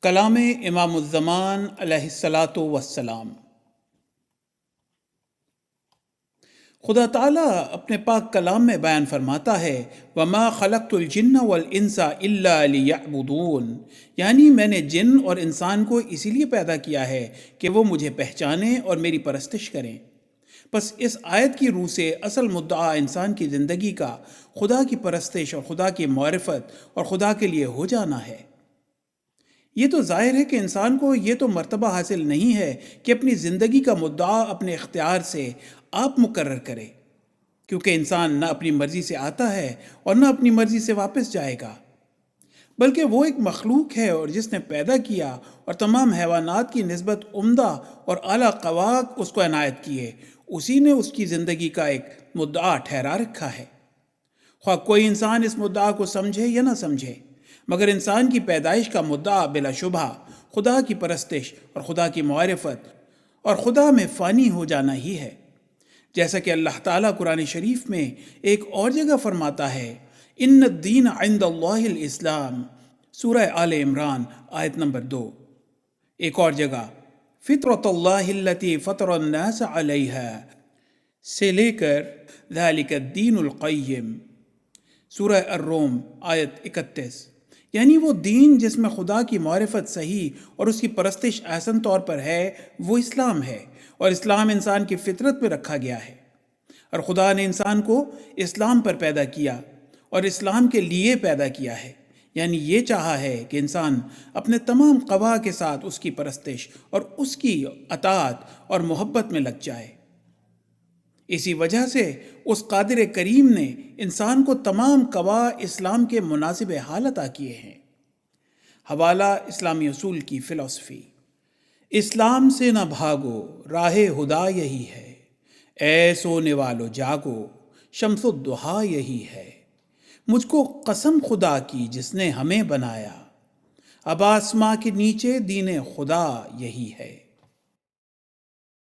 کلام امام الزمان علیہ الصلاۃ والسلام۔ خدا تعالیٰ اپنے پاک کلام میں بیان فرماتا ہے وَمَا خَلَقْتُ الْجِنَّ وَالْإِنسَ إِلَّا لِيَعْبُدُونَ، یعنی میں نے جن اور انسان کو اسی لیے پیدا کیا ہے کہ وہ مجھے پہچانیں اور میری پرستش کریں۔ بس اس آیت کی روح سے اصل مدعا انسان کی زندگی کا خدا کی پرستش اور خدا کی معرفت اور خدا کے لیے ہو جانا ہے۔ یہ تو ظاہر ہے کہ انسان کو یہ تو مرتبہ حاصل نہیں ہے کہ اپنی زندگی کا مدعا اپنے اختیار سے آپ مقرر کرے، کیونکہ انسان نہ اپنی مرضی سے آتا ہے اور نہ اپنی مرضی سے واپس جائے گا، بلکہ وہ ایک مخلوق ہے اور جس نے پیدا کیا اور تمام حیوانات کی نسبت عمدہ اور اعلیٰ قواق اس کو عنایت کیے، اسی نے اس کی زندگی کا ایک مدعا ٹھہرا رکھا ہے۔ خواہ کوئی انسان اس مدعا کو سمجھے یا نہ سمجھے، مگر انسان کی پیدائش کا مدعا بلا شبہ خدا کی پرستش اور خدا کی معرفت اور خدا میں فانی ہو جانا ہی ہے، جیسا کہ اللہ تعالیٰ قرآن شریف میں ایک اور جگہ فرماتا ہے ان الدین عند اللہ الاسلام، سورہ آل عمران آیت نمبر 2۔ ایک اور جگہ فطرۃ اللہ التی فطر الناس علیہا سے لے کر ذالک الدین القیم، سورہ الروم آیت 31، یعنی وہ دین جس میں خدا کی معرفت صحیح اور اس کی پرستش احسن طور پر ہے وہ اسلام ہے، اور اسلام انسان کی فطرت میں رکھا گیا ہے، اور خدا نے انسان کو اسلام پر پیدا کیا اور اسلام کے لیے پیدا کیا ہے، یعنی یہ چاہا ہے کہ انسان اپنے تمام قوا کے ساتھ اس کی پرستش اور اس کی اطاعت اور محبت میں لگ جائے۔ اسی وجہ سے اس قادر کریم نے انسان کو تمام قوا اسلام کے مناسب حال عطا کیے ہیں۔ حوالہ اسلامی اصول کی فلسفی۔ اسلام سے نہ بھاگو، راہ خدا یہی ہے، اے سونے والو جاگو، شمس الضحیٰ یہی ہے، مجھ کو قسم خدا کی جس نے ہمیں بنایا، اب آسماں کے نیچے دین خدا یہی ہے۔